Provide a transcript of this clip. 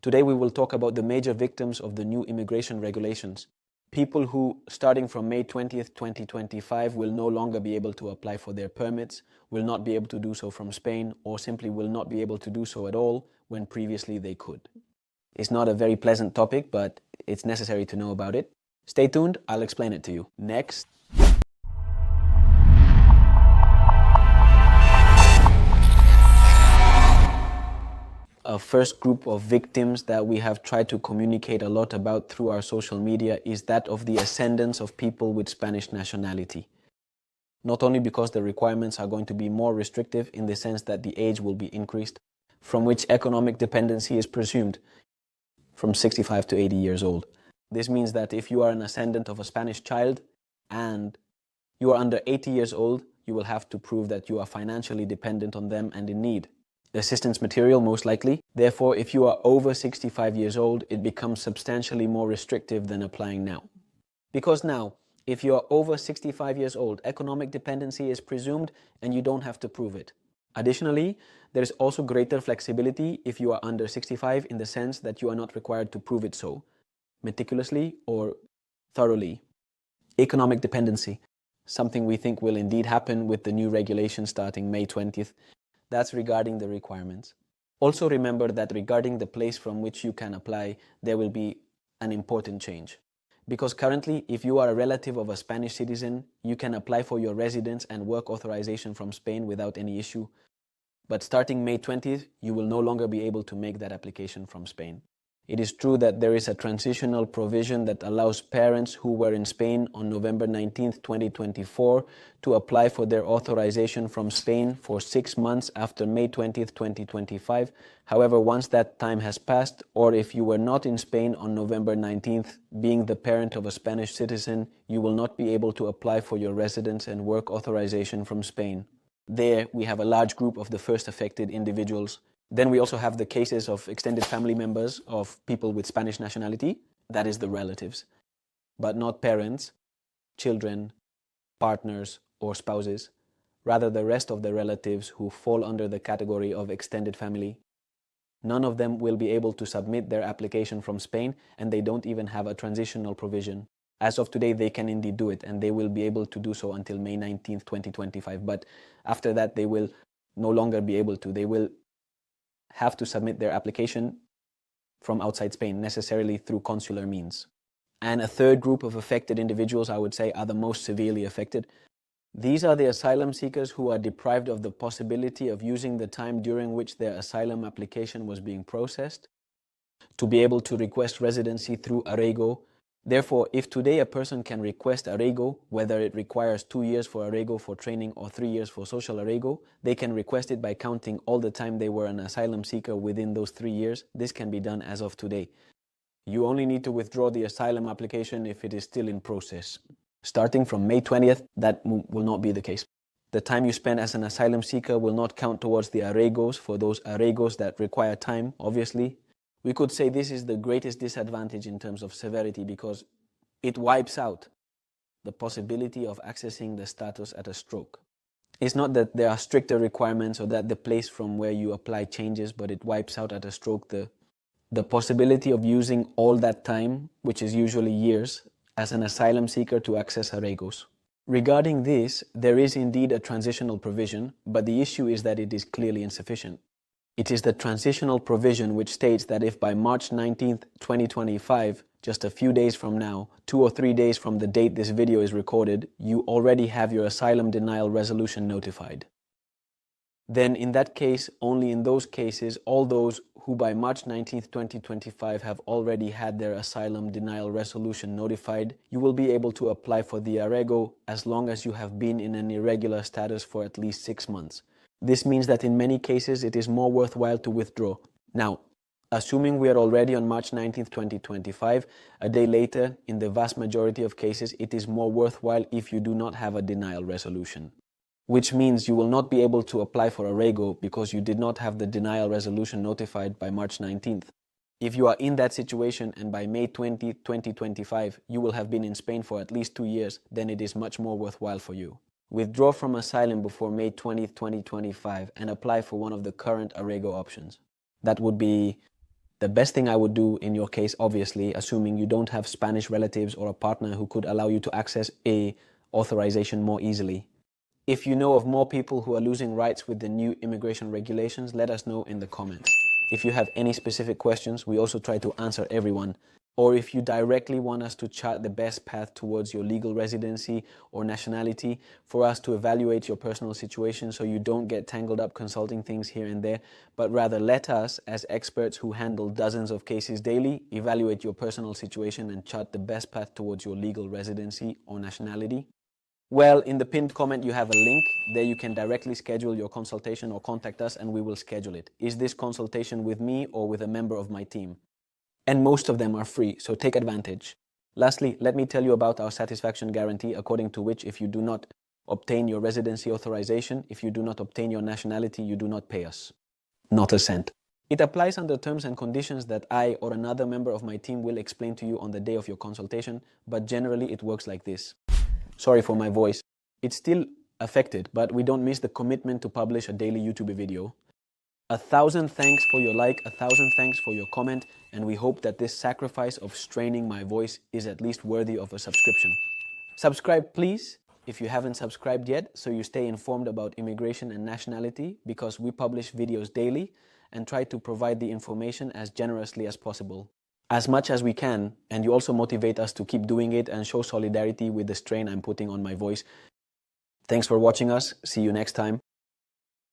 Today we will talk about the major victims of the new immigration regulations. People who, starting from May 20th, 2025, will no longer be able to apply for their permits, will not be able to do so from Spain, or simply will not be able to do so at all when previously they could. It's not a very pleasant topic, but it's necessary to know about it. Stay tuned, I'll explain it to you. Next. A first group of victims that we have tried to communicate a lot about through our social media is that of the ascendance of people with Spanish nationality. Not only because the requirements are going to be more restrictive in the sense that the age will be increased, from which economic dependency is presumed, from 65 to 80 years old. This means that if you are an ascendant of a Spanish child and you are under 80 years old, you will have to prove that you are financially dependent on them and in need. Assistance material, most likely. Therefore, if you are over 65 years old, it becomes substantially more restrictive than applying now. Because now, if you are over 65 years old, economic dependency is presumed and you don't have to prove it. Additionally, there is also greater flexibility if you are under 65 in the sense that you are not required to prove it so, meticulously or thoroughly. Economic dependency, something we think will indeed happen with the new regulation starting May 20th. That's regarding the requirements. Also remember that regarding the place from which you can apply, there will be an important change. Because currently, if you are a relative of a Spanish citizen, you can apply for your residence and work authorization from Spain without any issue. But starting May 20th, you will no longer be able to make that application from Spain. It is true that there is a transitional provision that allows parents who were in Spain on November 19th, 2024 to apply for their authorization from Spain for 6 months after May 20th, 2025. However, once that time has passed, or if you were not in Spain on November 19th, being the parent of a Spanish citizen, you will not be able to apply for your residence and work authorization from Spain. There, we have a large group of the first affected individuals. Then we also have the cases of extended family members of people with Spanish nationality, that is the relatives, but not parents, children, partners, or spouses, rather the rest of the relatives who fall under the category of extended family. None of them will be able to submit their application from Spain, and they don't even have a transitional provision. As of today, they can indeed do it, and they will be able to do so until May 19th, 2025. But after that, they will no longer be able to. They will have to submit their application from outside Spain, necessarily through consular means. And a third group of affected individuals, I would say, are the most severely affected. These are the asylum seekers who are deprived of the possibility of using the time during which their asylum application was being processed to be able to request residency through Arraigo. Therefore, if today a person can request Arraigo, whether it requires 2 years for Arraigo for training or 3 years for social Arraigo, they can request it by counting all the time they were an asylum seeker within those 3 years. This can be done as of today. You only need to withdraw the asylum application if it is still in process. Starting from May 20th, that will not be the case. The time you spend as an asylum seeker will not count towards the Arraigos for those Arraigos that require time, obviously. We could say this is the greatest disadvantage in terms of severity because it wipes out the possibility of accessing the status at a stroke. It's not that there are stricter requirements or that the place from where you apply changes, but it wipes out at a stroke the possibility of using all that time, which is usually years, as an asylum seeker to access Arraigos. Regarding this, there is indeed a transitional provision, but the issue is that it is clearly insufficient. It is the transitional provision which states that if by March 19th, 2025, just a few days from now, 2 or 3 days from the date this video is recorded, you already have your asylum denial resolution notified. Then in that case, only in those cases, all those who by March 19th, 2025 have already had their asylum denial resolution notified, you will be able to apply for the Arraigo as long as you have been in an irregular status for at least 6 months. This means that in many cases it is more worthwhile to withdraw. Now, assuming we are already on March 19th, 2025, a day later, in the vast majority of cases, it is more worthwhile if you do not have a denial resolution. Which means you will not be able to apply for Arraigo because you did not have the denial resolution notified by March 19th. If you are in that situation and by May 20, 2025, you will have been in Spain for at least 2 years, then it is much more worthwhile for you. Withdraw from asylum before May 20th, 2025 and apply for one of the current Arraigo options. That would be The best thing I would do in your case, obviously, assuming you don't have Spanish relatives or a partner who could allow you to access a authorization more easily. If you know of more people who are losing rights with the new immigration regulations, let us know in the comments. If you have any specific questions, we also try to answer everyone. Or if you directly want us to chart the best path towards your legal residency or nationality, for us to evaluate your personal situation so you don't get tangled up consulting things here and there, but rather let us, as experts who handle dozens of cases daily, evaluate your personal situation and chart the best path towards your legal residency or nationality. Well, in the pinned comment, you have a link. There you can directly schedule your consultation or contact us and we will schedule it. Is this consultation with me or with a member of my team? And most of them are free, so take advantage. Lastly, let me tell you about our satisfaction guarantee, according to which if you do not obtain your residency authorization, if you do not obtain your nationality, you do not pay us. Not a cent. It applies under terms and conditions that I or another member of my team will explain to you on the day of your consultation, but generally it works like this. Sorry for my voice. It's still affected, but we don't miss the commitment to publish a daily YouTube video. 1,000 thanks for your like, 1,000 thanks for your comment, and we hope that this sacrifice of straining my voice is at least worthy of a subscription. Subscribe, please, if you haven't subscribed yet, so you stay informed about immigration and nationality, because we publish videos daily and try to provide the information as generously as possible. As much as we can, and you also motivate us to keep doing it and show solidarity with the strain I'm putting on my voice. Thanks for watching us. See you next time.